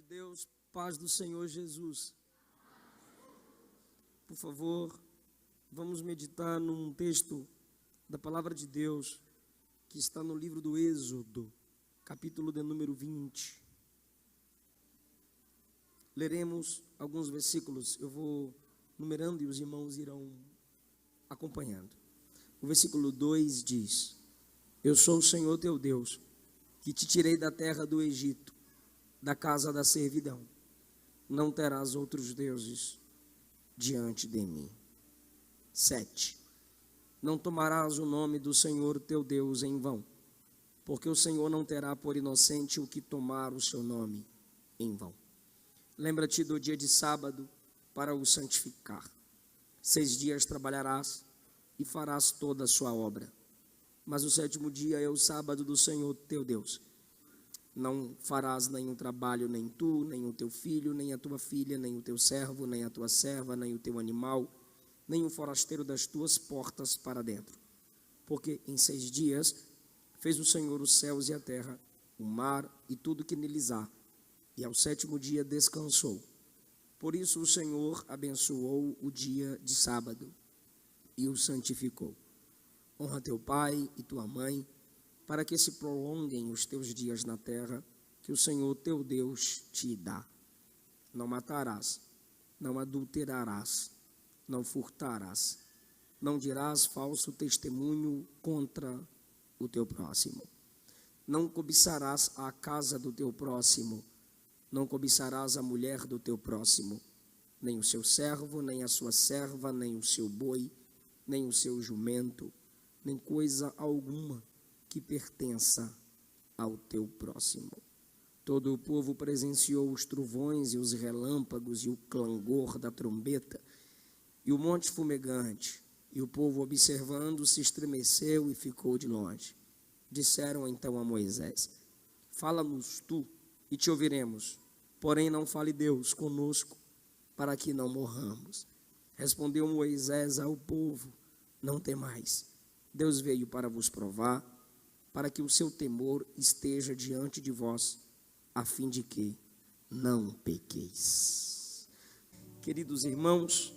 Deus, paz do Senhor Jesus. Por favor, vamos meditar num texto da palavra de Deus que está no livro do Êxodo, capítulo de número 20. Leremos alguns versículos, eu vou numerando e os irmãos irão acompanhando. O versículo 2 diz: Eu sou o Senhor teu Deus, que te tirei da terra do Egito, da casa da servidão. Não terás outros deuses diante de mim. 7. Não tomarás o nome do Senhor teu Deus em vão, porque o Senhor não terá por inocente o que tomar o seu nome em vão. Lembra-te do dia de sábado para o santificar. 6 dias trabalharás e farás toda a sua obra. Mas o 7º dia é o sábado do Senhor teu Deus. Não farás nenhum trabalho, nem tu, nem o teu filho, nem a tua filha, nem o teu servo, nem a tua serva, nem o teu animal, nem o forasteiro das tuas portas para dentro. Porque em 6 dias fez o Senhor os céus e a terra, o mar e tudo que neles há, e ao 7º dia descansou. Por isso o Senhor abençoou o dia de sábado e o santificou. Honra teu pai e tua mãe, para que se prolonguem os teus dias na terra, que o Senhor teu Deus te dá. Não matarás, não adulterarás, não furtarás, não dirás falso testemunho contra o teu próximo. Não cobiçarás a casa do teu próximo, não cobiçarás a mulher do teu próximo, nem o seu servo, nem a sua serva, nem o seu boi, nem o seu jumento, nem coisa alguma que pertença ao teu próximo. Todo o povo presenciou os trovões e os relâmpagos e o clangor da trombeta e o monte fumegante, e o povo observando se estremeceu e ficou de longe. Disseram então a Moisés: Fala-nos tu e te ouviremos, porém não fale Deus conosco, para que não morramos. Respondeu Moisés ao povo: Não temais, Deus veio para vos provar, para que o seu temor esteja diante de vós, a fim de que não pequeis. Queridos irmãos,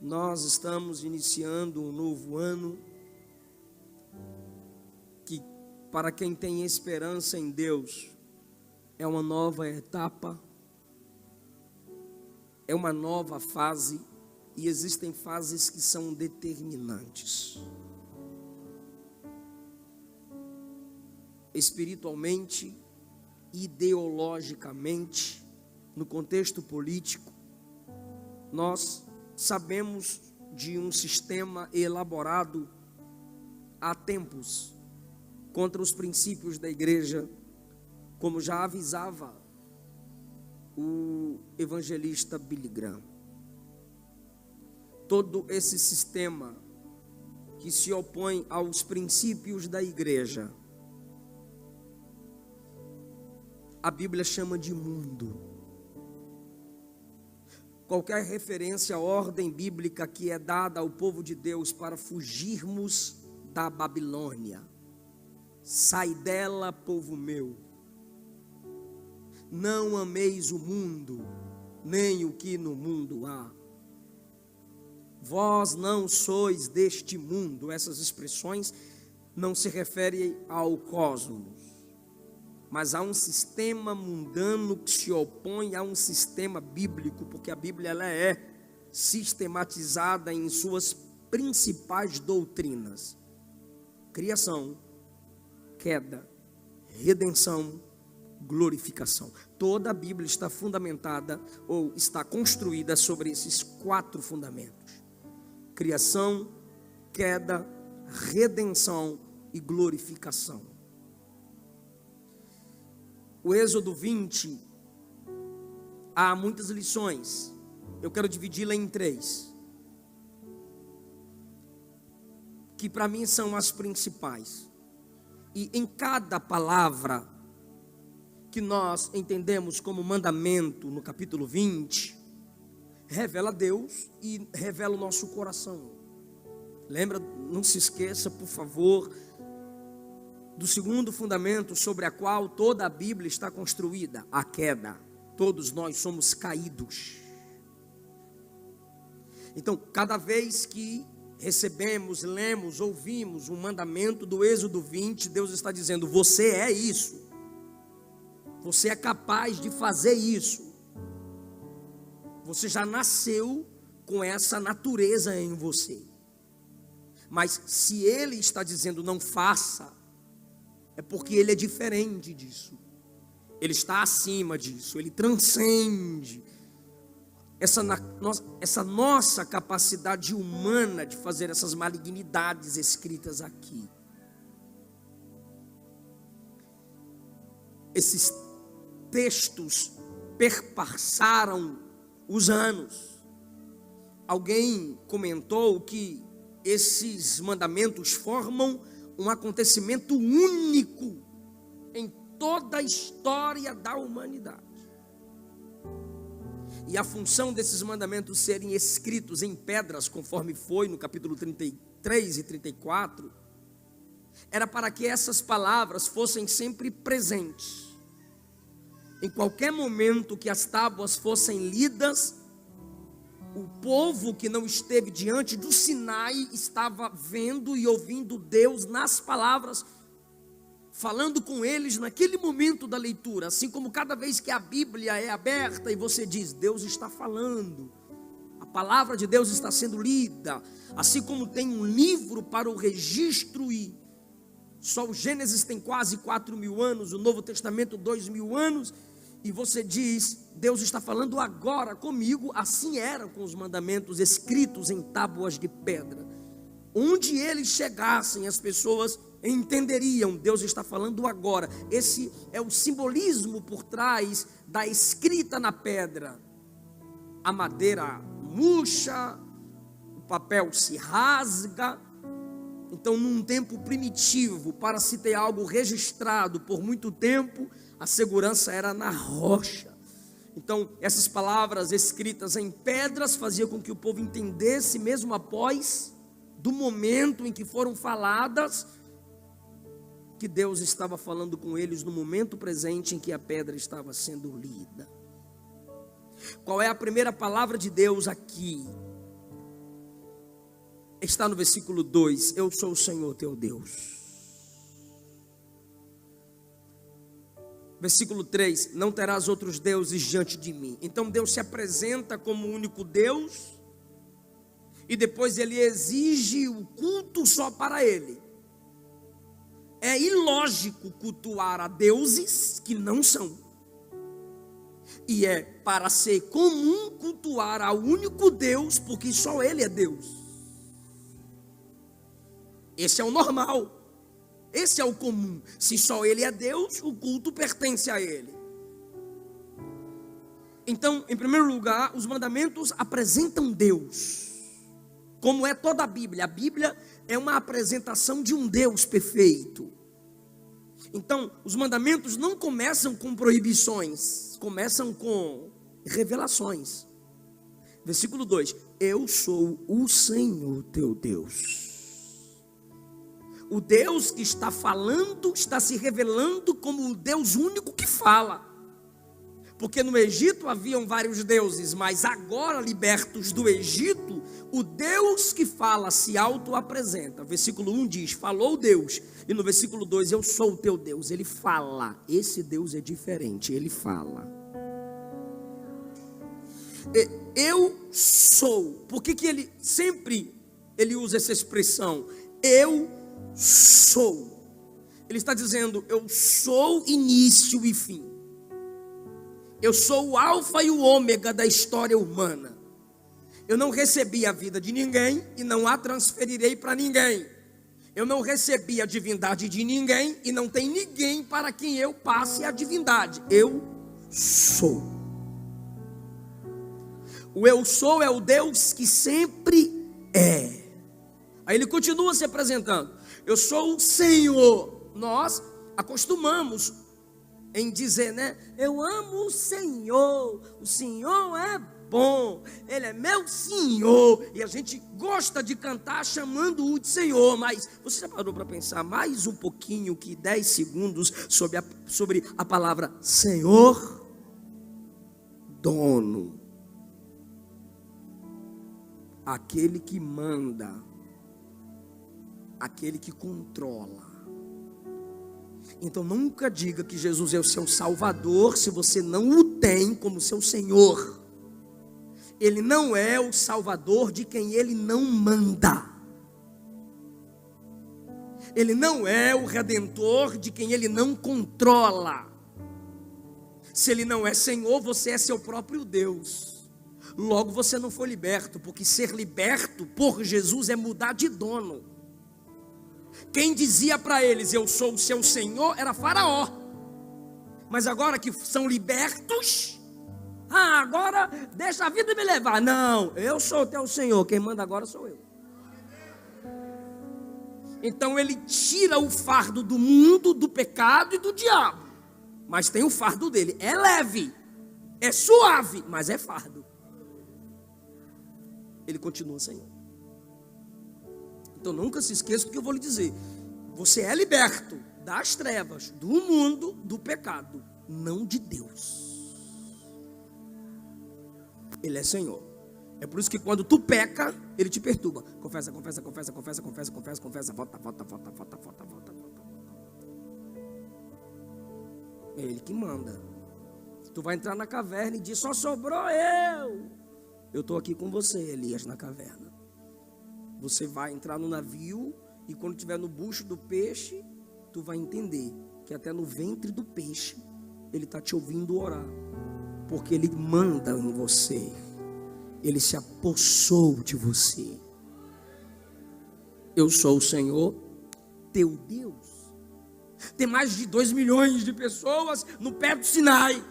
nós estamos iniciando um novo ano, que para quem tem esperança em Deus, é uma nova etapa, é uma nova fase, e existem fases que são determinantes. Espiritualmente, ideologicamente, no contexto político, nós sabemos de um sistema elaborado há tempos contra os princípios da igreja, como já avisava o evangelista Billy Graham. Todo esse sistema que se opõe aos princípios da igreja, a Bíblia chama de mundo. Qualquer referência à ordem bíblica que é dada ao povo de Deus para fugirmos da Babilônia: sai dela, povo meu, não ameis o mundo, nem o que no mundo há. Vós não sois deste mundo. Essas expressões não se referem ao cosmos, mas há um sistema mundano que se opõe a um sistema bíblico, porque a Bíblia ela é sistematizada em suas principais doutrinas: criação, queda, redenção, glorificação. Toda a Bíblia está fundamentada ou está construída sobre esses 4 fundamentos: criação, queda, redenção e glorificação. O Êxodo 20, há muitas lições, eu quero dividi-la em 3, que para mim são as principais, e em cada palavra que nós entendemos como mandamento no capítulo 20, revela Deus e revela o nosso coração. Lembra, não se esqueça, por favor, do segundo fundamento sobre a qual toda a Bíblia está construída, a queda. Todos nós somos caídos. Então, cada vez que recebemos, lemos, ouvimos um mandamento do Êxodo 20, Deus está dizendo: você é isso. Você é capaz de fazer isso. Você já nasceu com essa natureza em você. Mas se Ele está dizendo não faça, é porque Ele é diferente disso. Ele está acima disso. Ele transcende essa nossa capacidade humana de fazer essas malignidades escritas aqui. Esses textos perpassaram os anos. Alguém comentou que esses mandamentos formam um acontecimento único em toda a história da humanidade. E a função desses mandamentos serem escritos em pedras, conforme foi no capítulo 33 e 34, era para que essas palavras fossem sempre presentes. Em qualquer momento que as tábuas fossem lidas, o povo que não esteve diante do Sinai estava vendo e ouvindo Deus nas palavras, falando com eles naquele momento da leitura. Assim como cada vez que a Bíblia é aberta e você diz: Deus está falando, a palavra de Deus está sendo lida. Assim como tem um livro para o registro, e só o Gênesis tem quase 4.000 anos, o Novo Testamento 2.000 anos, e você diz: Deus está falando agora comigo. Assim era com os mandamentos escritos em tábuas de pedra. Onde eles chegassem, as pessoas entenderiam: Deus está falando agora. Esse é o simbolismo por trás da escrita na pedra. A madeira murcha, o papel se rasga. Então, num tempo primitivo, para se ter algo registrado por muito tempo, a segurança era na rocha. Então, essas palavras escritas em pedras faziam com que o povo entendesse, mesmo após do momento em que foram faladas, que Deus estava falando com eles no momento presente em que a pedra estava sendo lida. Qual é a primeira palavra de Deus aqui? Está no versículo 2: eu sou o Senhor teu Deus. Versículo 3: não terás outros deuses diante de mim. Então Deus se apresenta como o único Deus, e depois Ele exige o culto só para Ele. É ilógico cultuar a deuses que não são. E é para ser comum cultuar ao único Deus, porque só Ele é Deus. Esse é o normal. Esse é o comum. Se só Ele é Deus, o culto pertence a Ele. Então, em primeiro lugar, os mandamentos apresentam Deus. Como é toda a Bíblia. A Bíblia é uma apresentação de um Deus perfeito. Então, os mandamentos não começam com proibições, começam com revelações. Versículo 2: eu sou o Senhor teu Deus. O Deus que está falando, está se revelando como o Deus único que fala. Porque no Egito haviam vários deuses, mas agora, libertos do Egito, o Deus que fala se auto-apresenta. Versículo 1 diz: falou Deus. E no versículo 2: eu sou o teu Deus. Ele fala. Esse Deus é diferente, ele fala. Eu sou. Por que ele sempre usa essa expressão? Eu sou. Ele está dizendo: eu sou início e fim. Eu sou o alfa e o ômega da história humana. Eu não recebi a vida de ninguém e não a transferirei para ninguém. Eu não recebi a divindade de ninguém e não tem ninguém para quem eu passe a divindade. Eu sou. O eu sou é o Deus que sempre é. Aí ele continua se apresentando: eu sou o Senhor. Nós acostumamos em dizer, né? Eu amo o Senhor é bom, Ele é meu Senhor. E a gente gosta de cantar chamando-o de Senhor. Mas você já parou para pensar mais um pouquinho, que 10 segundos, sobre a palavra Senhor? Dono. Aquele que manda. Aquele que controla. Então nunca diga que Jesus é o seu Salvador se você não o tem como seu Senhor. Ele não é o Salvador de quem Ele não manda. Ele não é o Redentor de quem Ele não controla. Se Ele não é Senhor, você é seu próprio Deus. Logo você não foi liberto, porque ser liberto por Jesus é mudar de dono. Quem dizia para eles, eu sou o seu Senhor, era Faraó. Mas agora que são libertos, agora deixa a vida me levar. Não, eu sou o teu Senhor, quem manda agora sou eu. Então ele tira o fardo do mundo, do pecado e do diabo. Mas tem o fardo dele, é leve, é suave, mas é fardo. Ele continua Senhor. Então nunca se esqueça do que eu vou lhe dizer. Você é liberto das trevas, do mundo, do pecado, não de Deus. Ele é Senhor. É por isso que quando tu peca, Ele te perturba. Confessa, confessa, confessa, confessa, confessa, confessa, confessa, volta, volta, volta, volta, volta, volta, volta. É Ele que manda. Tu vai entrar na caverna e diz, só sobrou eu. Eu estou aqui com você, Elias, na caverna. Você vai entrar no navio e quando estiver no bucho do peixe, tu vai entender que até no ventre do peixe, Ele está te ouvindo orar. Porque Ele manda em você. Ele se apossou de você. Eu sou o Senhor, teu Deus. Tem mais de 2 milhões de pessoas no pé do Sinai.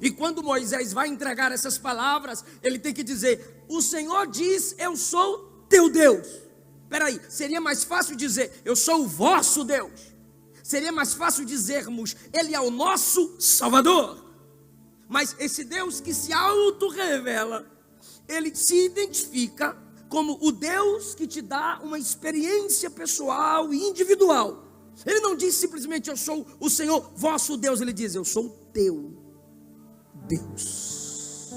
E quando Moisés vai entregar essas palavras, ele tem que dizer, o Senhor diz, eu sou teu Deus. Espera aí, seria mais fácil dizer, eu sou o vosso Deus. Seria mais fácil dizermos, Ele é o nosso Salvador. Mas esse Deus que se auto-revela, Ele se identifica como o Deus que te dá uma experiência pessoal e individual. Ele não diz simplesmente, eu sou o Senhor, vosso Deus. Ele diz, eu sou teu Deus.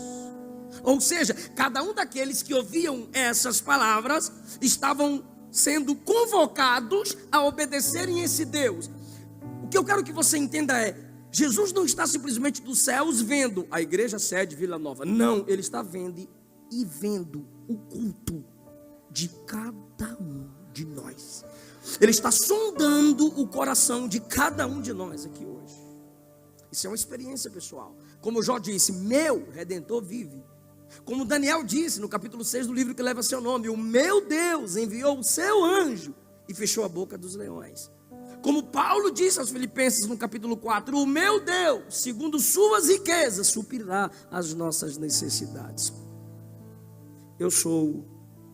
Ou seja, cada um daqueles que ouviam essas palavras estavam sendo convocados a obedecerem esse Deus. O que eu quero que você entenda é, Jesus não está simplesmente dos céus vendo a igreja sede Vila Nova. Não, Ele está vendo e vendo o culto de cada um de nós. Ele está sondando o coração de cada um de nós aqui hoje. Isso é uma experiência pessoal. Como Jó disse, meu Redentor vive. Como Daniel disse no capítulo 6 do livro que leva seu nome, o meu Deus enviou o seu anjo e fechou a boca dos leões. Como Paulo disse aos Filipenses no capítulo 4, o meu Deus, segundo suas riquezas, suprirá as nossas necessidades. Eu sou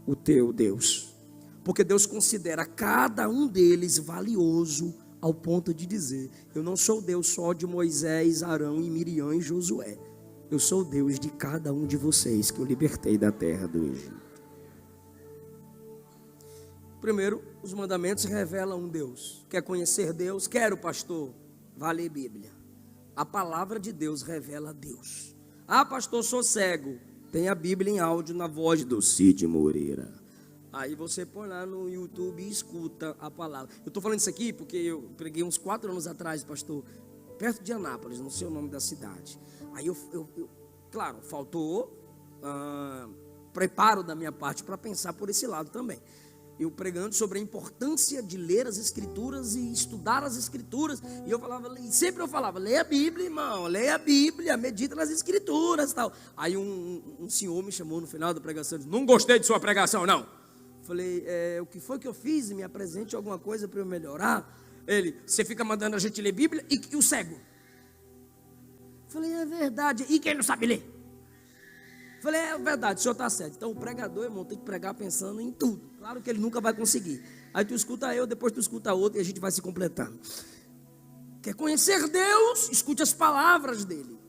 o teu Deus. Porque Deus considera cada um deles valioso ao ponto de dizer, eu não sou Deus só de Moisés, Arão e Miriam e Josué. Eu sou o Deus de cada um de vocês que eu libertei da terra do Egito. Primeiro, os mandamentos revelam um Deus. Quer conhecer Deus? Quero, pastor. Vá ler Bíblia. A palavra de Deus revela Deus. Ah, pastor, sou cego. Tem a Bíblia em áudio na voz do Cid Moreira. Aí você põe lá no YouTube e escuta a palavra. Eu estou falando isso aqui porque eu preguei uns 4 anos atrás, pastor, perto de Anápolis, não sei o nome da cidade. Aí claro, faltou preparo da minha parte para pensar por esse lado também. Eu pregando sobre a importância de ler as Escrituras e estudar as Escrituras. E eu falava, e sempre eu falava, leia a Bíblia, irmão, leia a Bíblia, medita nas Escrituras e tal. Aí um senhor me chamou no final da pregação e disse, não gostei de sua pregação, não. Falei, o que foi que eu fiz? Me apresente alguma coisa para eu melhorar. Ele, você fica mandando a gente ler Bíblia e o cego. Falei, é verdade. E quem não sabe ler? Falei, é verdade, o senhor está certo. Então o pregador, irmão, tem que pregar pensando em tudo. Claro que ele nunca vai conseguir. Aí tu escuta eu, depois tu escuta outro e a gente vai se completando. Quer conhecer Deus? Escute as palavras dele.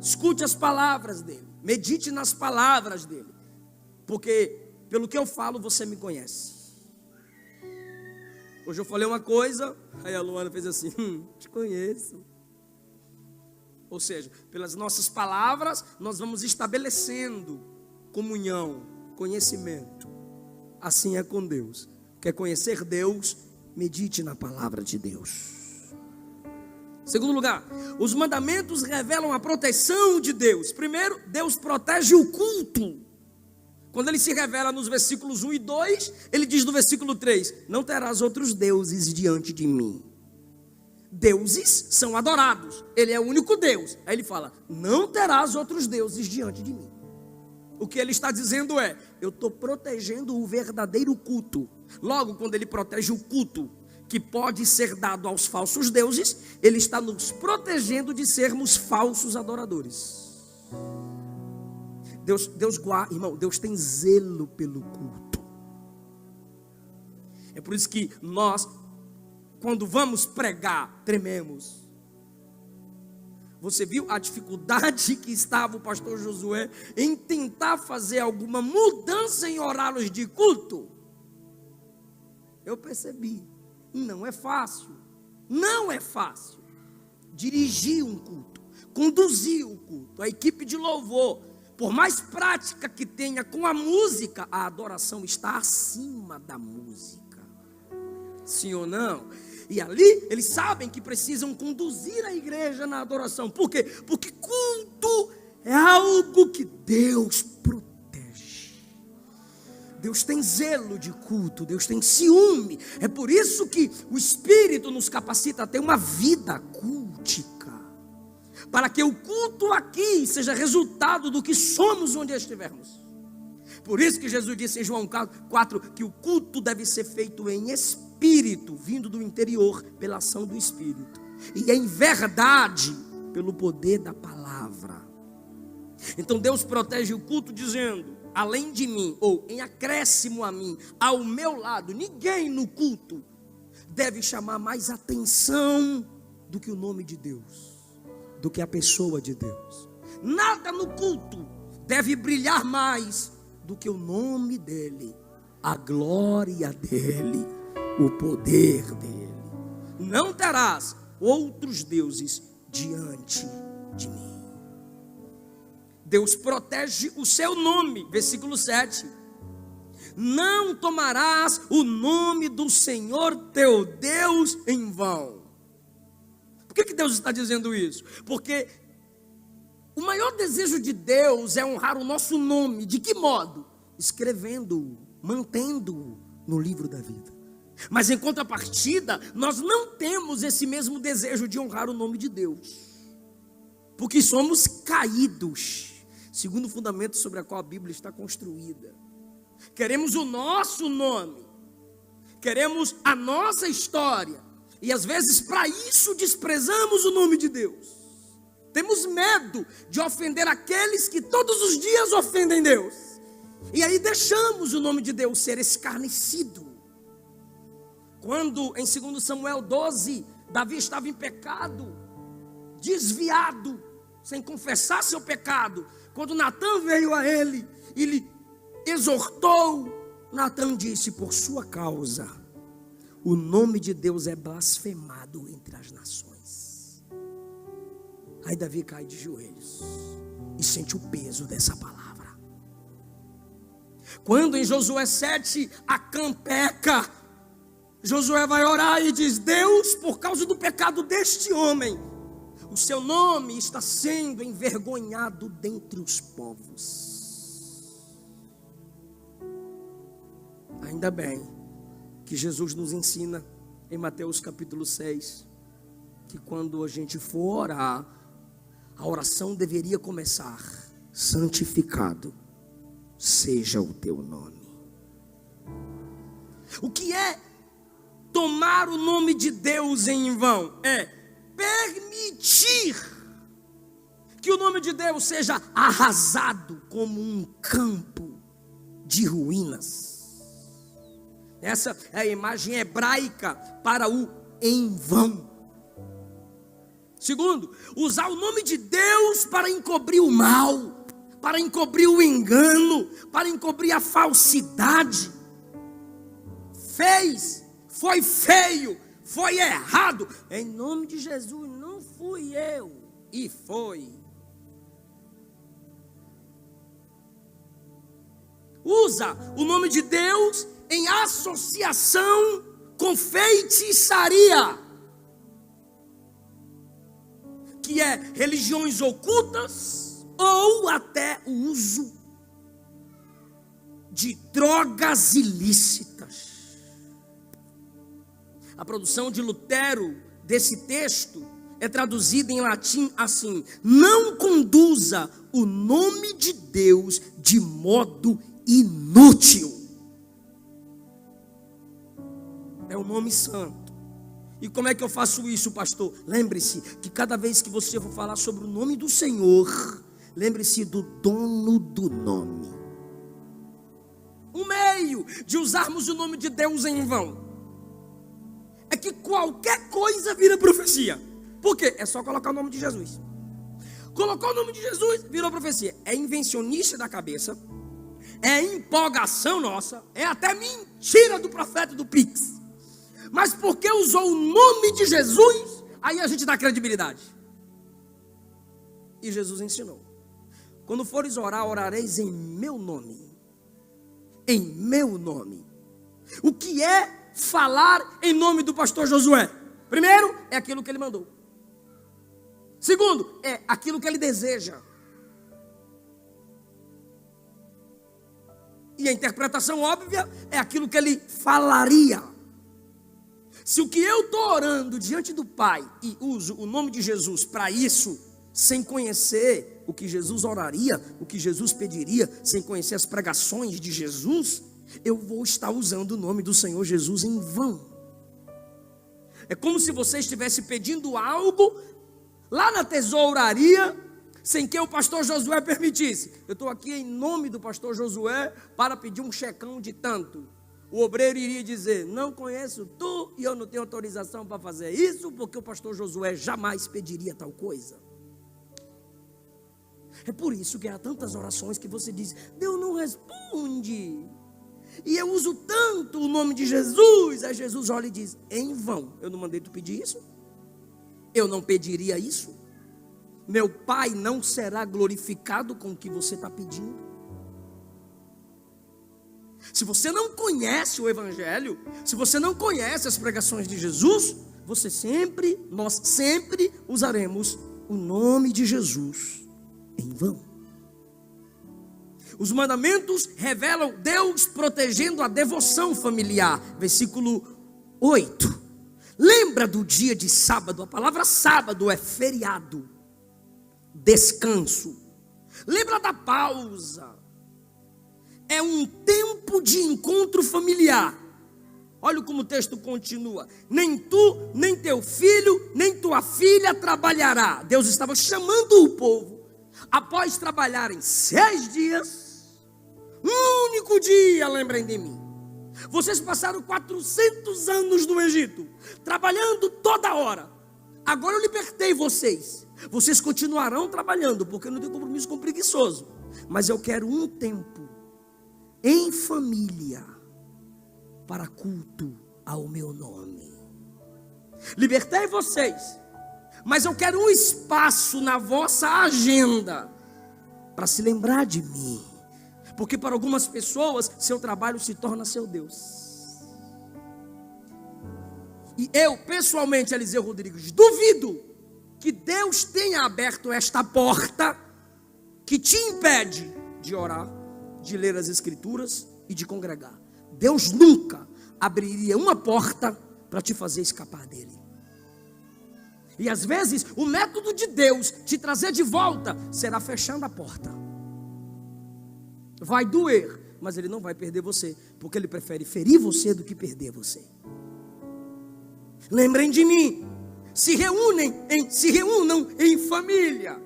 Escute as palavras dele, medite nas palavras dele, porque pelo que eu falo você me conhece. Hoje eu falei uma coisa, aí a Luana fez assim, te conheço. Ou seja, pelas nossas palavras nós vamos estabelecendo comunhão, conhecimento. Assim é com Deus. Quer conhecer Deus? Medite na palavra de Deus. Segundo lugar, os mandamentos revelam a proteção de Deus. Primeiro, Deus protege o culto. Quando ele se revela nos versículos 1 e 2, ele diz no versículo 3, não terás outros deuses diante de mim. Deuses são adorados, ele é o único Deus. Aí ele fala, não terás outros deuses diante de mim. O que ele está dizendo é, eu estou protegendo o verdadeiro culto. Logo, quando ele protege o culto que pode ser dado aos falsos deuses, ele está nos protegendo de sermos falsos adoradores. Deus guarda, irmão, Deus tem zelo pelo culto. É por isso que nós, quando vamos pregar, trememos. Você viu a dificuldade que estava o pastor Josué em tentar fazer alguma mudança em horários de culto? Eu percebi, não é fácil, não é fácil dirigir um culto, conduzir o culto, a equipe de louvor, por mais prática que tenha com a música, a adoração está acima da música, sim ou não? E ali eles sabem que precisam conduzir a igreja na adoração. Por quê? Porque culto é algo que Deus protege. Deus tem zelo de culto, Deus tem ciúme. É por isso que o Espírito nos capacita a ter uma vida cultica, para que o culto aqui seja resultado do que somos onde estivermos. Por isso que Jesus disse em João 4, que o culto deve ser feito em espírito, vindo do interior, pela ação do Espírito, e em verdade, pelo poder da palavra. Então Deus protege o culto dizendo, além de mim, ou em acréscimo a mim, ao meu lado, ninguém no culto deve chamar mais atenção do que o nome de Deus, do que a pessoa de Deus. Nada no culto deve brilhar mais do que o nome dele, a glória dele, o poder dele. Não terás outros deuses diante de mim. Deus protege o seu nome, versículo 7. Não tomarás o nome do Senhor teu Deus em vão. Por que Deus está dizendo isso? Porque o maior desejo de Deus é honrar o nosso nome. De que modo? Escrevendo-o, mantendo-o no livro da vida. Mas em contrapartida, nós não temos esse mesmo desejo de honrar o nome de Deus, porque somos caídos, segundo o fundamento sobre o qual a Bíblia está construída. Queremos o nosso nome, queremos a nossa história, e às vezes para isso desprezamos o nome de Deus. Temos medo de ofender aqueles que todos os dias ofendem Deus, e aí deixamos o nome de Deus ser escarnecido. Quando em 2 Samuel 12, Davi estava em pecado, desviado, sem confessar seu pecado, quando Natã veio a ele e lhe exortou, Natã disse, por sua causa, o nome de Deus é blasfemado entre as nações. Aí Davi cai de joelhos e sente o peso dessa palavra. Quando em Josué 7, Acã peca, Josué vai orar e diz, Deus, por causa do pecado deste homem, o seu nome está sendo envergonhado dentre os povos. Ainda bem que Jesus nos ensina em Mateus capítulo 6, que quando a gente for orar, a oração deveria começar, santificado seja o teu nome. O que é tomar o nome de Deus em vão? É permitir que o nome de Deus seja arrasado como um campo de ruínas. Essa é a imagem hebraica para o em vão. Segundo, usar o nome de Deus para encobrir o mal, para encobrir o engano, para encobrir a falsidade. Foi feio, foi errado. Em nome de Jesus, não fui eu. E foi. Usa o nome de Deus em associação com feitiçaria, que é religiões ocultas ou até o uso de drogas ilícitas. A produção de Lutero desse texto é traduzida em latim assim: não conduza o nome de Deus de modo inútil. É o nome santo. E como é que eu faço isso, pastor? Lembre-se que cada vez que você for falar sobre o nome do Senhor, lembre-se do dono do nome. O meio de usarmos o nome de Deus em vão é que qualquer coisa vira profecia. Por quê? É só colocar o nome de Jesus. Colocou o nome de Jesus, virou profecia. É invencionice da cabeça, é empolgação nossa, é até mentira do profeta do Pix. Mas porque usou o nome de Jesus, aí a gente dá credibilidade. E Jesus ensinou: quando fores orar, orareis em meu nome. Em meu nome. O que é falar em nome do pastor Josué? Primeiro, é aquilo que ele mandou. Segundo, é aquilo que ele deseja. E a interpretação óbvia é aquilo que ele falaria. Se o que eu estou orando diante do Pai e uso o nome de Jesus para isso, sem conhecer o que Jesus oraria, o que Jesus pediria, sem conhecer as pregações de Jesus, eu vou estar usando o nome do Senhor Jesus em vão. É como se você estivesse pedindo algo lá na tesouraria, sem que o pastor Josué permitisse. Eu estou aqui em nome do pastor Josué para pedir um checão de tanto. O obreiro iria dizer: não conheço tu e eu não tenho autorização para fazer isso, porque o pastor Josué jamais pediria tal coisa. É por isso que há tantas orações que você diz: Deus não responde. E eu uso tanto o nome de Jesus. Aí Jesus olha e diz: em vão, eu não mandei tu pedir isso? Eu não pediria isso? Meu Pai não será glorificado com o que você está pedindo? Se você não conhece o Evangelho, se você não conhece as pregações de Jesus, nós sempre usaremos o nome de Jesus em vão. Os mandamentos revelam Deus protegendo a devoção familiar. Versículo 8. Lembra do dia de sábado? A palavra sábado é feriado, descanso. Lembra da pausa. É um tempo de encontro familiar. Olha como o texto continua: nem tu, nem teu filho, nem tua filha trabalhará. Deus estava chamando o povo, após trabalharem 6 dias, um único dia, lembrem de mim. Vocês passaram 400 anos no Egito, trabalhando toda hora. Agora eu libertei vocês. Vocês continuarão trabalhando, porque eu não tenho compromisso com preguiçoso. Mas eu quero um tempo em família, para culto ao meu nome. Libertei vocês, mas eu quero um espaço na vossa agenda para se lembrar de mim, porque para algumas pessoas seu trabalho se torna seu Deus. E eu pessoalmente, Eliseu Rodrigues, duvido que Deus tenha aberto esta porta que te impede de orar, de ler as escrituras e de congregar. Deus nunca abriria uma porta para te fazer escapar dele. E às vezes o método de Deus te trazer de volta será fechando a porta. Vai doer, mas ele não vai perder você, porque ele prefere ferir você do que perder você. Lembrem de mim, se reúnam em família.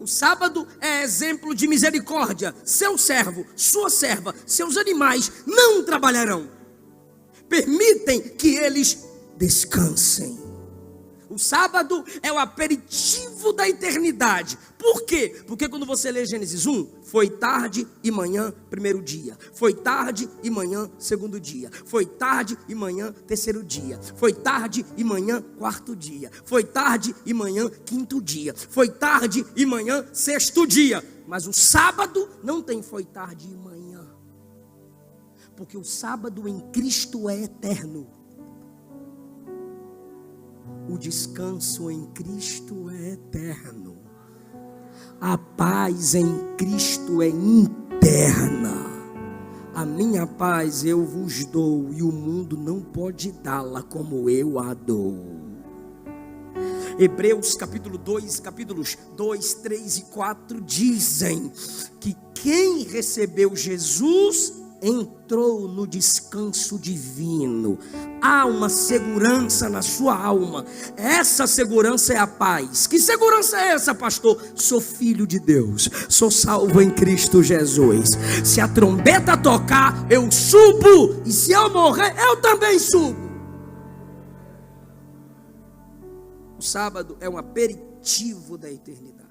O sábado é exemplo de misericórdia. Seu servo, sua serva, seus animais não trabalharão. Permitem que eles descansem. O sábado é o aperitivo da eternidade. Por quê? Porque quando você lê Gênesis 1, foi tarde e manhã, primeiro dia. Foi tarde e manhã, segundo dia. Foi tarde e manhã, terceiro dia. Foi tarde e manhã, quarto dia. Foi tarde e manhã, quinto dia. Foi tarde e manhã, sexto dia. Mas o sábado não tem foi tarde e manhã. Porque o sábado em Cristo é eterno. O descanso em Cristo é eterno. A paz em Cristo é interna. A minha paz eu vos dou, e o mundo não pode dá-la como eu a dou. Hebreus capítulo 2, capítulos 2, 3 e 4 dizem que quem recebeu Jesus entrou no descanso divino. Há uma segurança na sua alma. Essa segurança é a paz. Que segurança é essa, pastor? Sou filho de Deus, sou salvo em Cristo Jesus. Se a trombeta tocar, eu subo, e se eu morrer, eu também subo. O sábado é um aperitivo da eternidade.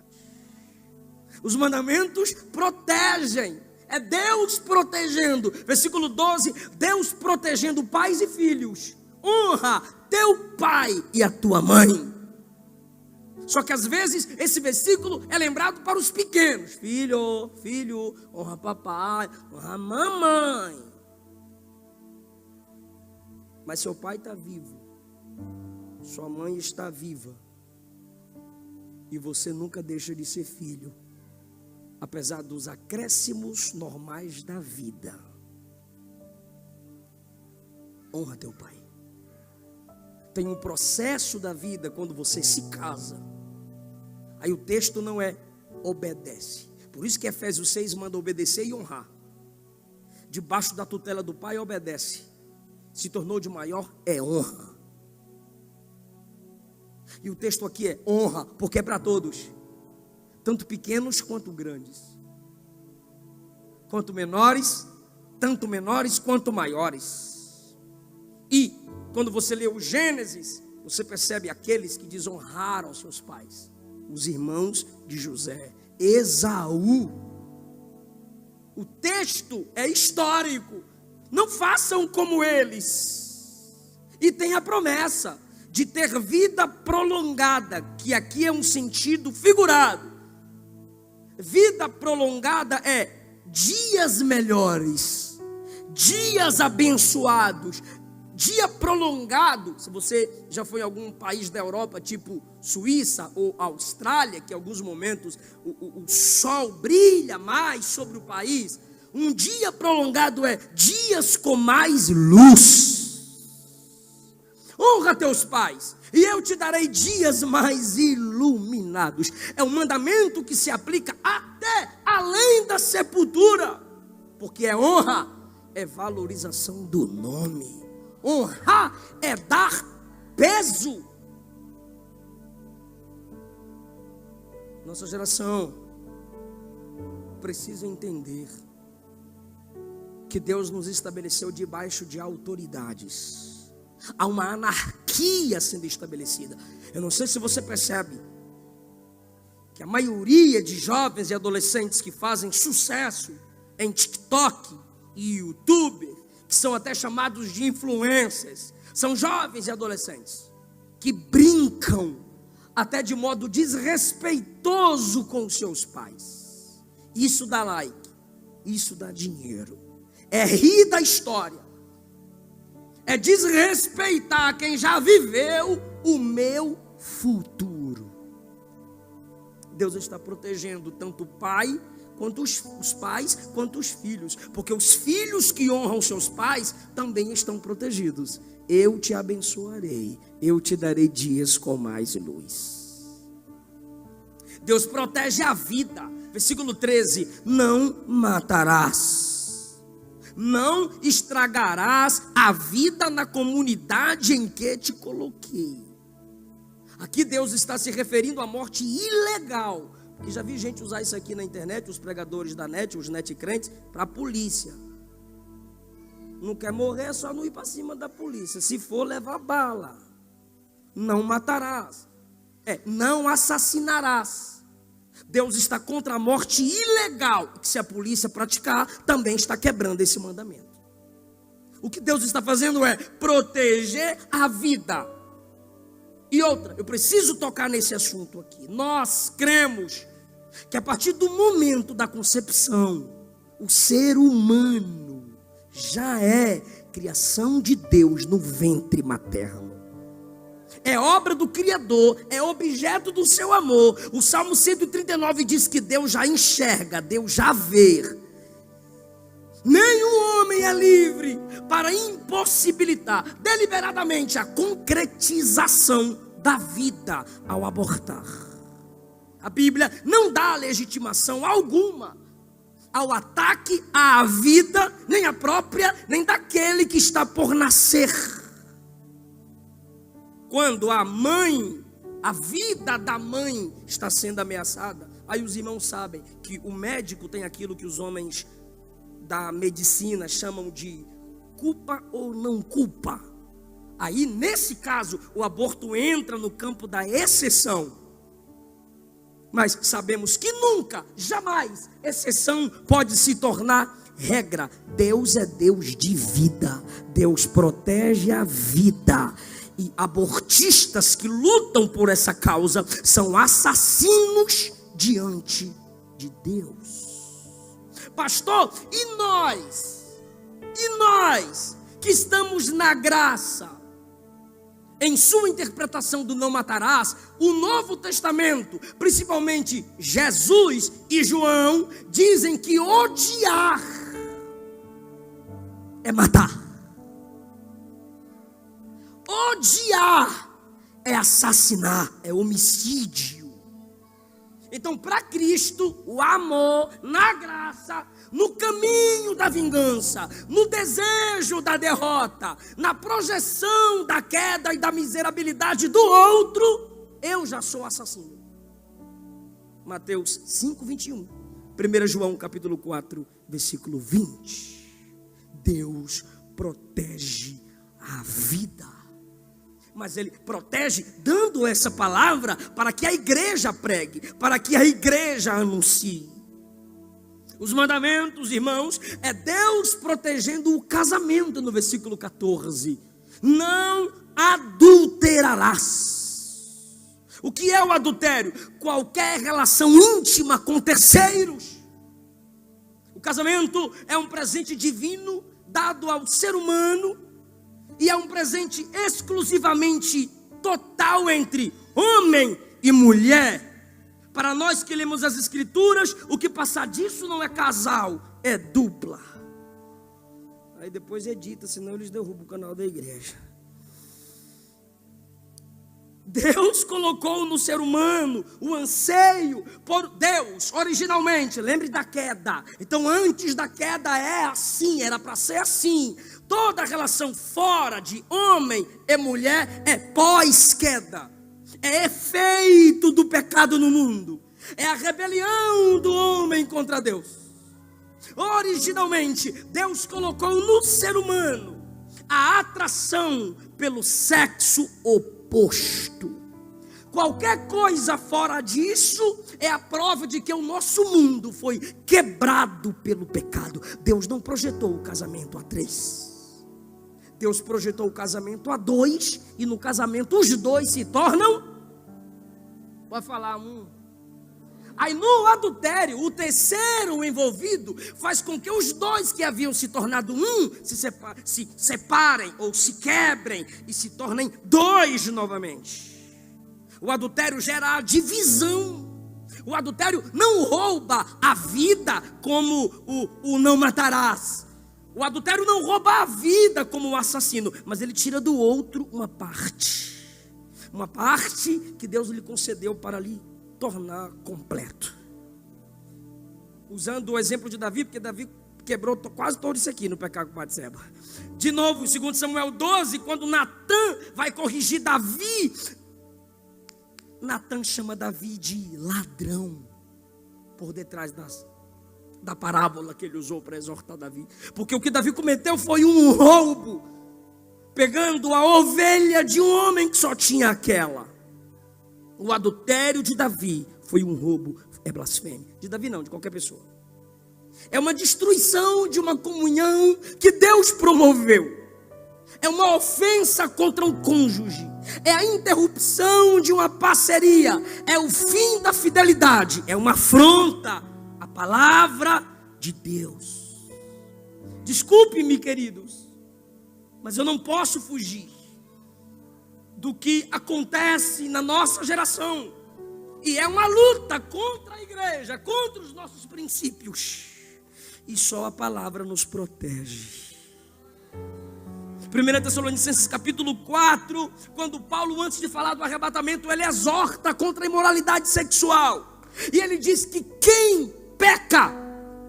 Os mandamentos protegem. É Deus protegendo. Versículo 12, Deus protegendo pais e filhos. Honra teu pai e a tua mãe. Só que às vezes esse versículo é lembrado para os pequenos. Filho, honra papai, honra mamãe. Mas seu pai está vivo, sua mãe está viva, e você nunca deixa de ser filho, apesar dos acréscimos normais da vida. Honra teu pai. Tem um processo da vida quando você se casa. Aí o texto não é obedece. Por isso que Efésios 6 manda obedecer e honrar. Debaixo da tutela do pai obedece. Se tornou de maior, é honra. E o texto aqui é honra, porque é para todos. Tanto pequenos quanto grandes. Quanto menores, tanto menores quanto maiores. E quando você lê o Gênesis, você percebe aqueles que desonraram seus pais. Os irmãos de José, Esaú. O texto é histórico. Não façam como eles. E tem a promessa de ter vida prolongada, que aqui é um sentido figurado. Vida prolongada é dias melhores, dias abençoados. Dia prolongado, se você já foi em algum país da Europa, tipo Suíça ou Austrália, que em alguns momentos o sol brilha mais sobre o país. Um dia prolongado é dias com mais luz. Honra teus pais, e eu te darei dias mais iluminados. É um mandamento que se aplica até além da sepultura, porque é honra, é valorização do nome. Honrar é dar peso. Nossa geração precisa entender que Deus nos estabeleceu debaixo de autoridades. Há uma anarquia sendo estabelecida. Eu não sei se você percebe que a maioria de jovens e adolescentes que fazem sucesso em TikTok e YouTube, que são até chamados de influencers, são jovens e adolescentes que brincam até de modo desrespeitoso com seus pais. Isso dá like, isso dá dinheiro, é rir da história, é desrespeitar quem já viveu o meu futuro. Deus está protegendo tanto o pai, quanto os pais, quanto os filhos, porque os filhos que honram seus pais também estão protegidos. Eu te abençoarei, eu te darei dias com mais luz. Deus protege a vida. Versículo 13: não matarás, não estragarás a vida na comunidade em que te coloquei. Aqui Deus está se referindo à morte ilegal. E já vi gente usar isso aqui na internet, os pregadores da net, os netcrentes, para a polícia. Não quer morrer, é só não ir para cima da polícia. Se for, leva bala. não matarás. Não assassinarás. Deus está contra a morte ilegal, que se a polícia praticar, também está quebrando esse mandamento. O que Deus está fazendo é proteger a vida. E outra, eu preciso tocar nesse assunto aqui. Nós cremos que a partir do momento da concepção, o ser humano já é criação de Deus no ventre materno. É obra do Criador, é objeto do seu amor. O Salmo 139 diz que Deus já enxerga, Deus já vê. Nenhum homem é livre para impossibilitar deliberadamente a concretização da vida ao abortar. A Bíblia não dá legitimação alguma ao ataque à vida, nem a própria, nem daquele que está por nascer. Quando a vida da mãe está sendo ameaçada, aí os irmãos sabem que o médico tem aquilo que os homens da medicina chamam de culpa ou não culpa. Aí, nesse caso, o aborto entra no campo da exceção. Mas sabemos que nunca, jamais, exceção pode se tornar regra. Deus é Deus de vida. Deus protege a vida. E abortistas que lutam por essa causa são assassinos diante de Deus. Pastor, e nós que estamos na graça, em sua interpretação do não matarás, o Novo Testamento, principalmente Jesus e João, dizem que odiar é matar. Odiar é assassinar, é homicídio. Então, para Cristo, o amor, na graça, no caminho da vingança, no desejo da derrota, na projeção da queda e da miserabilidade do outro, eu já sou assassino. Mateus 5, 21. 1 João capítulo 4, versículo 20. Deus protege a vida. Mas Ele protege dando essa palavra para que a igreja pregue, para que a igreja anuncie. Os mandamentos, irmãos, é Deus protegendo o casamento no versículo 14. Não adulterarás. O que é o adultério? Qualquer relação íntima com terceiros. O casamento é um presente divino dado ao ser humano. E é um presente exclusivamente total entre homem e mulher. Para nós que lemos as Escrituras, o que passar disso não é casal, é dupla. Aí depois edita, senão eles derrubam o canal da igreja. Deus colocou no ser humano o anseio por Deus, originalmente, lembre da queda. Então antes da queda é assim, era para ser assim. Toda relação fora de homem e mulher é pós-queda. É efeito do pecado no mundo. É a rebelião do homem contra Deus. Originalmente, Deus colocou no ser humano a atração pelo sexo oposto. Qualquer coisa fora disso é a prova de que o nosso mundo foi quebrado pelo pecado. Deus não projetou o casamento a 3. Deus projetou o casamento a 2, e no casamento os 2 se tornam, pode falar um. Aí no adultério, o terceiro envolvido faz com que os 2 que haviam se tornado um se separem ou se quebrem e se tornem 2 novamente. O adultério gera a divisão. O adultério não rouba a vida como o não matarás. O adultério não rouba a vida como o assassino, mas ele tira do outro uma parte que Deus lhe concedeu para lhe tornar completo. Usando o exemplo de Davi, porque Davi quebrou quase todo isso aqui no pecado com Batseba. De novo, em 2 Samuel 12, quando Natã vai corrigir Davi, Natã chama Davi de ladrão por detrás da parábola que ele usou para exortar Davi. Porque o que Davi cometeu foi um roubo. pegando a ovelha de um homem que só tinha aquela. O adultério de Davi foi um roubo, é blasfêmia. De Davi não, de qualquer pessoa. É uma destruição de uma comunhão que Deus promoveu. É uma ofensa contra um cônjuge. É a interrupção de uma parceria. É o fim da fidelidade. É uma afronta à palavra de Deus. Desculpe-me, queridos, mas eu não posso fugir do que acontece na nossa geração. E é uma luta contra a igreja, contra os nossos princípios. E só a palavra nos protege. 1 Tessalonicenses capítulo 4, quando Paulo, antes de falar do arrebatamento, ele exorta contra a imoralidade sexual. E ele diz que quem peca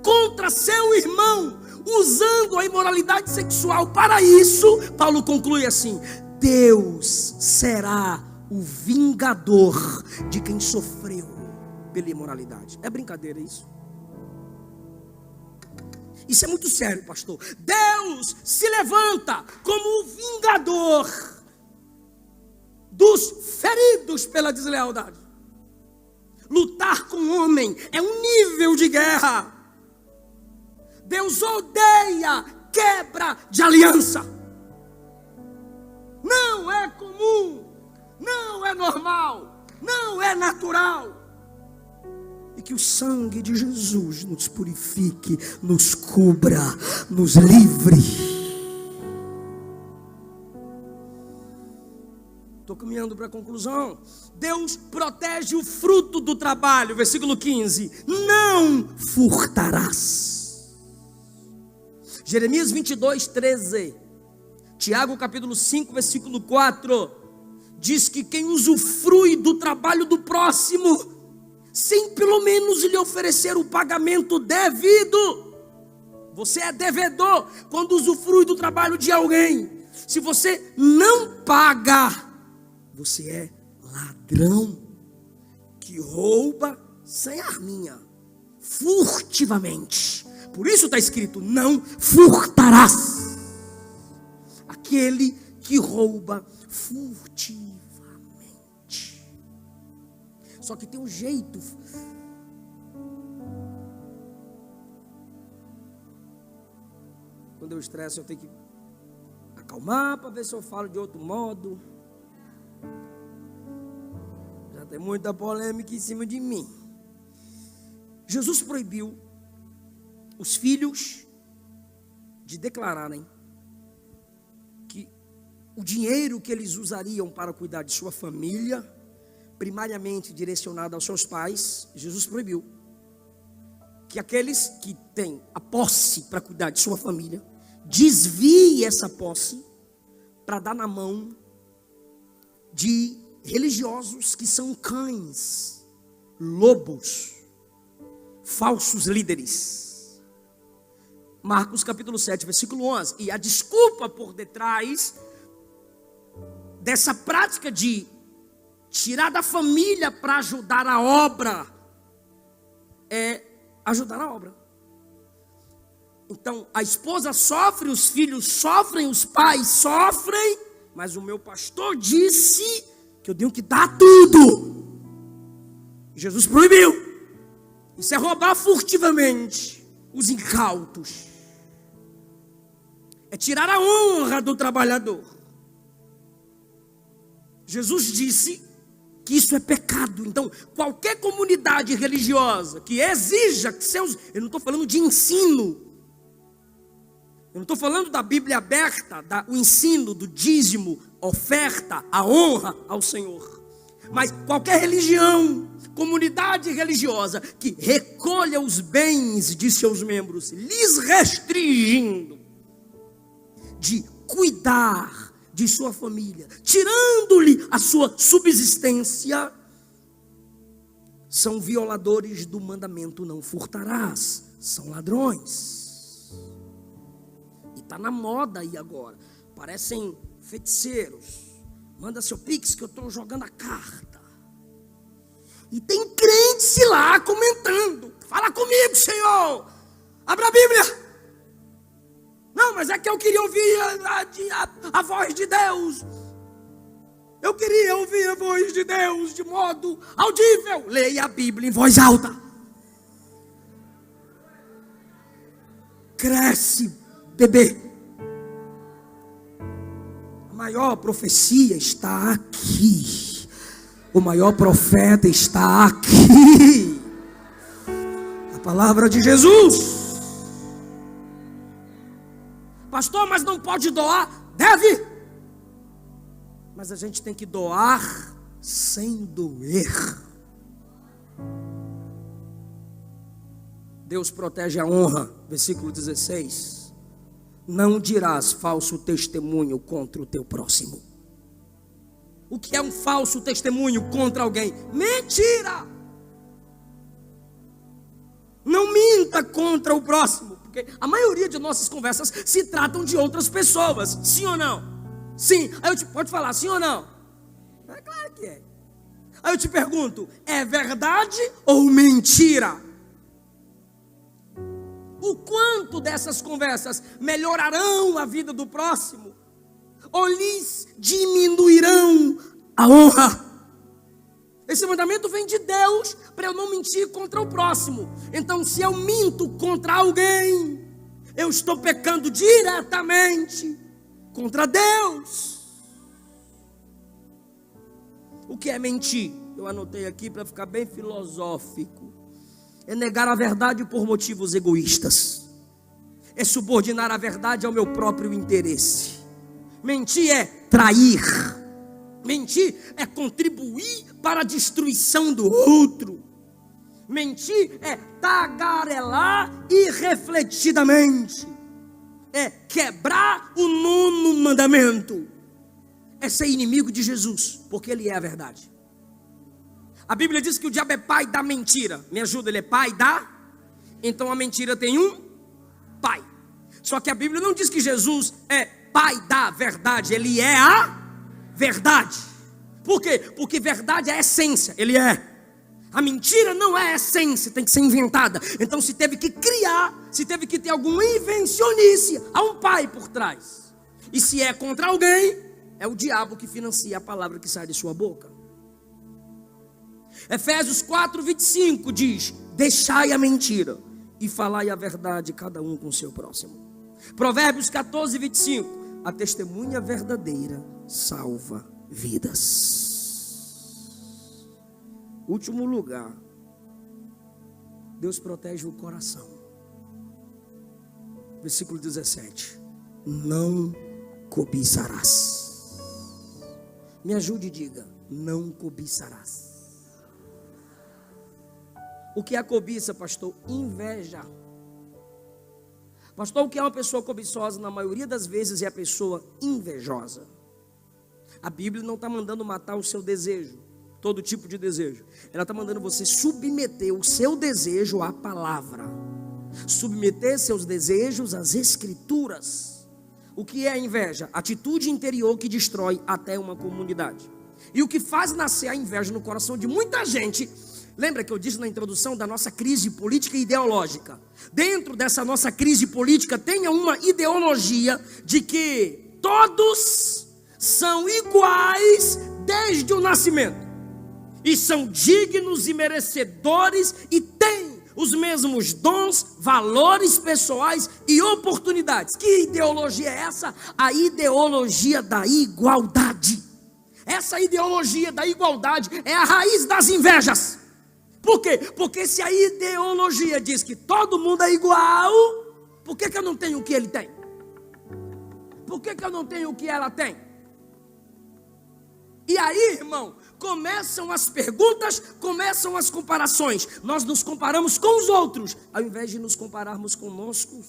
contra seu irmão, usando a imoralidade sexual para isso, Paulo conclui assim: Deus será o vingador de quem sofreu pela imoralidade. É brincadeira isso? Isso é muito sério, pastor. Deus se levanta como o vingador dos feridos pela deslealdade. Lutar com o homem é um nível de guerra. Deus odeia quebra de aliança. Não é comum, não é normal, não é natural. E que o sangue de Jesus nos purifique, nos cubra, nos livre. Estou caminhando para a conclusão. Deus protege o fruto do trabalho. Versículo 15: não furtarás. Jeremias 22, 13. Tiago capítulo 5, versículo 4. Diz que quem usufrui do trabalho do próximo, sem pelo menos lhe oferecer o pagamento devido. Você é devedor quando usufrui do trabalho de alguém. Se você não paga, você é ladrão que rouba sem arminha, furtivamente. Por isso está escrito: não furtarás. Aquele que rouba furtivamente. Só que tem um jeito. Quando eu estresso, eu tenho que acalmar para ver se eu falo de outro modo. Já tem muita polêmica em cima de mim. Jesus proibiu os filhos de declararem que o dinheiro que eles usariam para cuidar de sua família, primariamente direcionado aos seus pais, Jesus proibiu que aqueles que têm a posse para cuidar de sua família, desvie essa posse para dar na mão de religiosos que são cães, lobos, falsos líderes. Marcos capítulo 7, versículo 11. E a desculpa por detrás dessa prática de tirar da família para ajudar a obra é ajudar a obra. Então a esposa sofre, os filhos sofrem, os pais sofrem, mas o meu pastor disse que eu tenho que dar tudo. Jesus proibiu. Isso é roubar furtivamente os incautos. É tirar a honra do trabalhador. Jesus disse que isso é pecado. Então, qualquer comunidade religiosa que exija que seus... Eu não estou falando de ensino. Eu não estou falando da Bíblia aberta, o ensino do dízimo, oferta, a honra ao Senhor. Mas qualquer religião, comunidade religiosa que recolha os bens de seus membros, lhes restringindo de cuidar de sua família, tirando-lhe a sua subsistência, são violadores do mandamento não furtarás, são ladrões. E está na moda aí agora, parecem feiticeiros. Manda seu pix que eu estou jogando a carta. E tem crente lá comentando: fala comigo, Senhor, abra a Bíblia. Não, mas é que eu queria ouvir a voz de Deus. Eu queria ouvir a voz de Deus de modo audível. Leia a Bíblia em voz alta. Cresce, bebê. A maior profecia está aqui. O maior profeta está aqui. A palavra de Jesus. Pastor, mas não pode doar? Deve. Mas a gente tem que doar sem doer. Deus protege a honra, versículo 16. Não dirás falso testemunho contra o teu próximo. O que é um falso testemunho contra alguém? Mentira! Não minta contra o próximo, porque a maioria de nossas conversas se tratam de outras pessoas, sim ou não? Sim. Aí eu te pode falar sim ou não? É claro que é. Aí eu te pergunto, é verdade ou mentira? O quanto dessas conversas melhorarão a vida do próximo? Ou lhes diminuirão a honra? Esse mandamento vem de Deus para eu não mentir contra o próximo. Então, se eu minto contra alguém, eu estou pecando diretamente contra Deus. O que é mentir? Eu anotei aqui para ficar bem filosófico. É negar a verdade por motivos egoístas. É subordinar a verdade ao meu próprio interesse. Mentir é trair. Mentir é contribuir para a destruição do outro. Mentir é tagarelar irrefletidamente. É quebrar o 9º mandamento. É ser inimigo de Jesus, porque Ele é a verdade. A Bíblia diz que o diabo é pai da mentira. Me ajuda, ele é pai da? Então a mentira tem um pai. Só que a Bíblia não diz que Jesus é pai da verdade. Ele é a verdade. Por quê? Porque verdade é a essência. Ele é. A mentira não é a essência, tem que ser inventada. Então se teve que criar, se teve que ter alguma invencionice, há um pai por trás. E se é contra alguém, é o diabo que financia a palavra que sai de sua boca. Efésios 4:25 diz: deixai a mentira e falai a verdade, cada um com o seu próximo. Provérbios 14:25: a testemunha verdadeira salva vidas. Último lugar, Deus protege o coração. Versículo 17: não cobiçarás. Me ajude e diga: não cobiçarás. O que é cobiça, pastor? Inveja. Pastor, o que é uma pessoa cobiçosa? Na maioria das vezes é a pessoa invejosa. A Bíblia não está mandando matar o seu desejo, todo tipo de desejo. Ela está mandando você submeter o seu desejo à palavra, submeter seus desejos às escrituras. O que é a inveja? Atitude interior que destrói até uma comunidade. E o que faz nascer a inveja no coração de muita gente? Lembra que eu disse na introdução da nossa crise política e ideológica? Dentro dessa nossa crise política tem uma ideologia de que todos são iguais desde o nascimento. E são dignos e merecedores e têm os mesmos dons, valores pessoais e oportunidades. Que ideologia é essa? A ideologia da igualdade. Essa ideologia da igualdade é a raiz das invejas. Por quê? Porque se a ideologia diz que todo mundo é igual, por que eu não tenho o que ele tem? Por que eu não tenho o que ela tem? E aí, irmão, começam as perguntas, começam as comparações. Nós nos comparamos com os outros, ao invés de nos compararmos conosco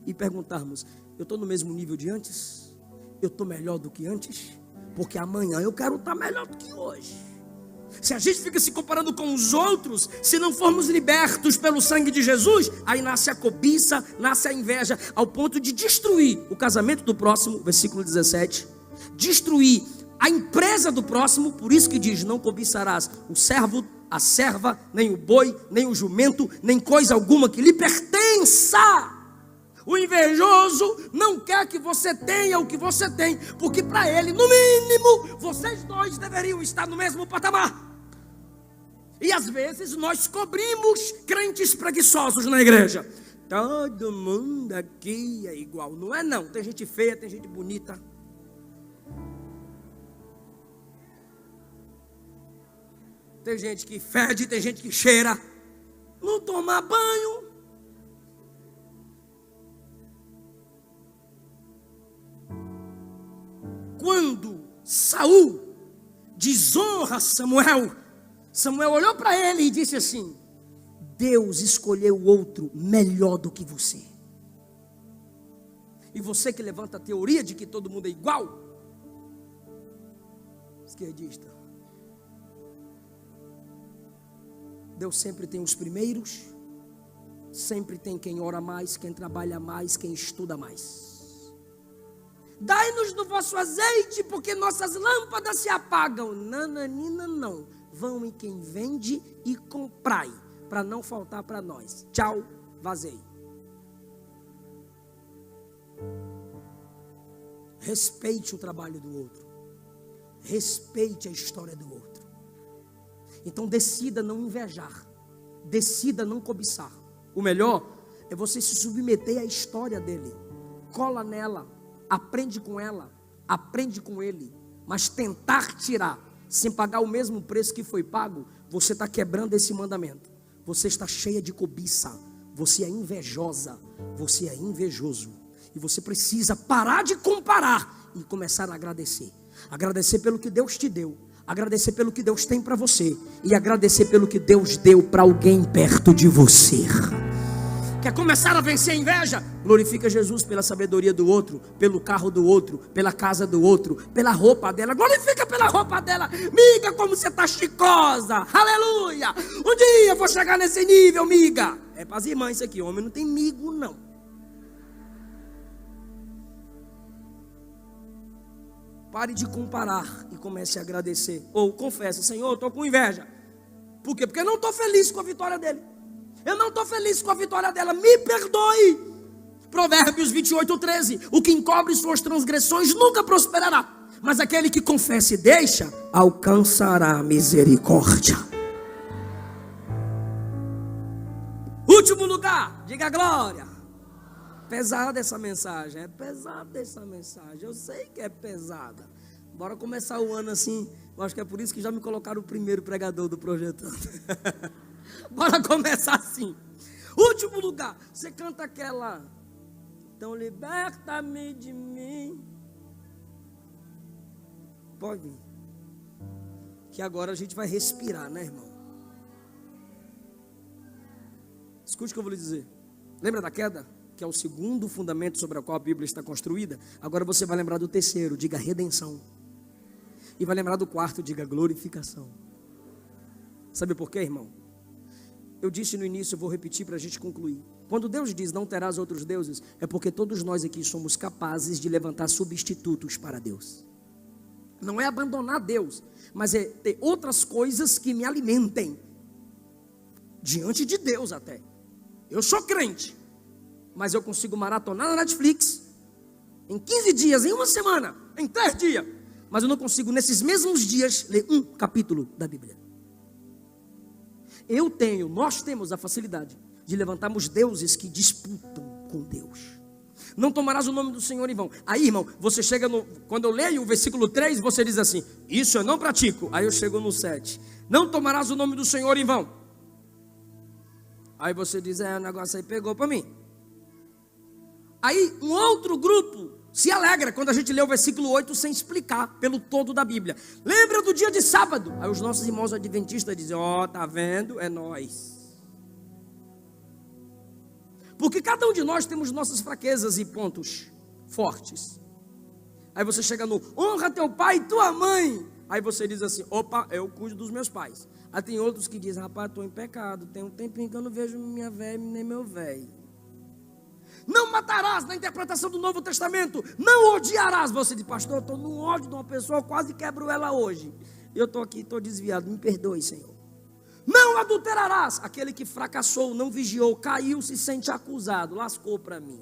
e perguntarmos: eu estou no mesmo nível de antes? Eu estou melhor do que antes? Porque amanhã eu quero estar melhor do que hoje. Se a gente fica se comparando com os outros, se não formos libertos pelo sangue de Jesus, aí nasce a cobiça, nasce a inveja, ao ponto de destruir o casamento do próximo, versículo 17, destruir a empresa do próximo. Por isso que diz: não cobiçarás o servo, a serva, nem o boi, nem o jumento, nem coisa alguma que lhe pertença. O invejoso não quer que você tenha o que você tem, porque para ele, no mínimo, vocês dois deveriam estar no mesmo patamar. E às vezes nós cobrimos crentes preguiçosos na igreja. Todo mundo aqui é igual. Não é não, tem gente feia, tem gente bonita. Tem gente que fede, tem gente que cheira. Não toma banho. Quando Saul desonra Samuel, Samuel olhou para ele e disse assim: Deus escolheu outro melhor do que você. E você que levanta a teoria de que todo mundo é igual, esquerdista. Deus sempre tem os primeiros, sempre tem quem ora mais, quem trabalha mais, quem estuda mais. Dai-nos do vosso azeite, porque nossas lâmpadas se apagam. Nananina não. Vão em quem vende e comprai, para não faltar para nós. Tchau, vazei. Respeite o trabalho do outro. Respeite a história do outro. Então decida não invejar. Decida não cobiçar. O melhor é você se submeter à história dele. Cola nela. Aprende com ela, aprende com ele, mas tentar tirar, sem pagar o mesmo preço que foi pago, você está quebrando esse mandamento. Você está cheia de cobiça, você é invejosa, você é invejoso, e você precisa parar de comparar e começar a agradecer. Agradecer pelo que Deus te deu, agradecer pelo que Deus tem para você, e agradecer pelo que Deus deu para alguém perto de você. Quer começar a vencer a inveja? Glorifica Jesus pela sabedoria do outro, pelo carro do outro, pela casa do outro, pela roupa dela. Glorifica pela roupa dela. Miga, como você está chicosa. Aleluia. Um dia eu vou chegar nesse nível, miga. É para as irmãs isso aqui. Homem não tem migo, não. Pare de comparar e comece a agradecer. Ou confessa: Senhor, eu estou com inveja. Por quê? Porque eu não estou feliz com a vitória dele. Eu não estou feliz com a vitória dela, me perdoe. Provérbios 28:13. O que encobre suas transgressões nunca prosperará, mas aquele que confessa e deixa, alcançará misericórdia. Último lugar, diga glória. Pesada essa mensagem, é pesada essa mensagem, eu sei que é pesada. Bora começar o ano assim, eu acho que é por isso que já me colocaram o primeiro pregador do Projetando. Bora começar assim. Último lugar, você canta aquela: então liberta-me de mim. Pode vir. Que agora a gente vai respirar, né, irmão? Escute o que eu vou lhe dizer. Lembra da queda? Que é o segundo fundamento sobre o qual a Bíblia está construída. Agora você vai lembrar do terceiro, diga redenção. E vai lembrar do quarto, diga glorificação. Sabe por quê, irmão? Eu disse no início, eu vou repetir para a gente concluir. Quando Deus diz não terás outros deuses, é porque todos nós aqui somos capazes de levantar substitutos para Deus. Não é abandonar Deus, mas é ter outras coisas que me alimentem. Diante de Deus até. Eu sou crente, mas eu consigo maratonar na Netflix em 15 dias, em uma semana, em 3 dias. Mas eu não consigo nesses mesmos dias ler um capítulo da Bíblia. Nós temos a facilidade de levantarmos deuses que disputam com Deus. Não tomarás o nome do Senhor em vão. Aí, irmão, você chega quando eu leio o versículo 3, você diz assim: isso eu não pratico. Aí eu chego no 7. Não tomarás o nome do Senhor em vão. Aí você diz: o negócio aí pegou para mim. Aí um outro grupo se alegra quando a gente lê o versículo 8 sem explicar pelo todo da Bíblia. Lembra do dia de sábado? Aí os nossos irmãos adventistas dizem: tá vendo? É nós. Porque cada um de nós temos nossas fraquezas e pontos fortes. Aí você chega no honra teu pai e tua mãe. Aí você diz assim: opa, eu cuido dos meus pais. Aí tem outros que dizem: rapaz, estou em pecado, tem um tempinho que eu não vejo minha velha nem meu velho. Não matarás, na interpretação do Novo Testamento. Não odiarás. Você diz: pastor, eu estou no ódio de uma pessoa, eu quase quebro ela hoje. Eu estou aqui, estou desviado, me perdoe, Senhor. Não adulterarás. Aquele que fracassou, não vigiou, caiu, se sente acusado, lascou para mim.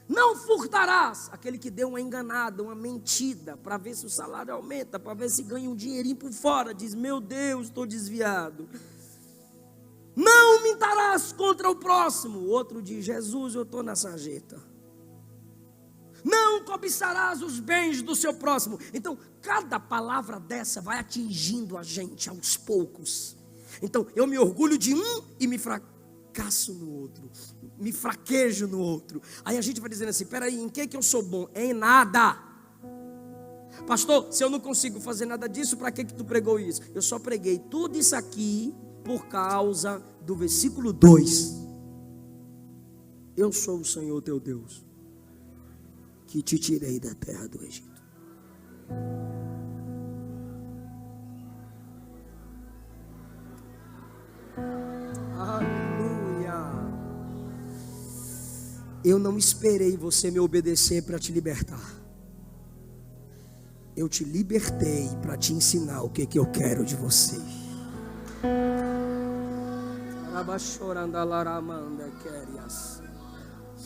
Não furtarás. Aquele que deu uma enganada, uma mentida, para ver se o salário aumenta, para ver se ganha um dinheirinho por fora. Diz, meu Deus, estou desviado. Não mentirás contra o próximo. O outro diz, Jesus, eu estou na sarjeta. Não cobiçarás os bens do seu próximo. Então, cada palavra dessa vai atingindo a gente aos poucos. Então, eu me orgulho de um e me fracasso no outro. Me fraquejo no outro. Aí a gente vai dizendo assim, peraí, em que eu sou bom? Em nada. Pastor, se eu não consigo fazer nada disso, para que tu pregou isso? Eu só preguei tudo isso aqui por causa do versículo 2. Eu sou o Senhor teu Deus, que te tirei da terra do Egito. Eu não esperei você me obedecer para te libertar. Eu te libertei para te ensinar o que eu quero de você.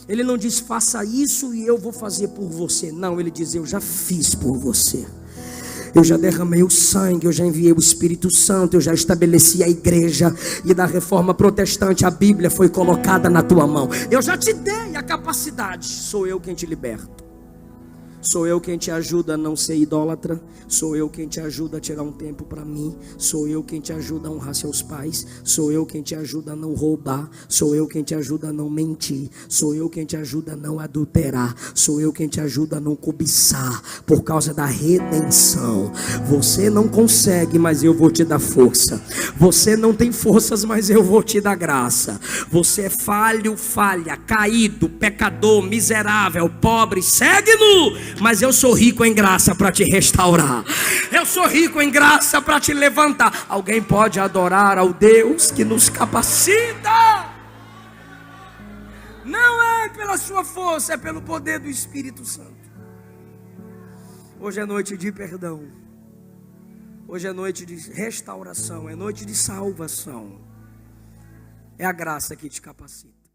Ele não diz faça isso e eu vou fazer por você. Não, ele diz eu já fiz por você. Eu já derramei o sangue, eu já enviei o Espírito Santo, eu já estabeleci a igreja. E da reforma protestante a Bíblia foi colocada na tua mão. Eu já te dei a capacidade. Sou eu quem te liberto. Sou eu quem te ajuda a não ser idólatra. Sou eu quem te ajuda a tirar um tempo para mim. Sou eu quem te ajuda a honrar seus pais. Sou eu quem te ajuda a não roubar. Sou eu quem te ajuda a não mentir. Sou eu quem te ajuda a não adulterar. Sou eu quem te ajuda a não cobiçar. Por causa da redenção. Você não consegue, mas eu vou te dar força. Você não tem forças, mas eu vou te dar graça. Você é falho, falha, caído, pecador, miserável, pobre, segue-no. Mas eu sou rico em graça para te restaurar. Eu sou rico em graça para te levantar. Alguém pode adorar ao Deus que nos capacita. Não é pela sua força, é pelo poder do Espírito Santo. Hoje é noite de perdão. Hoje é noite de restauração. É noite de salvação. É a graça que te capacita.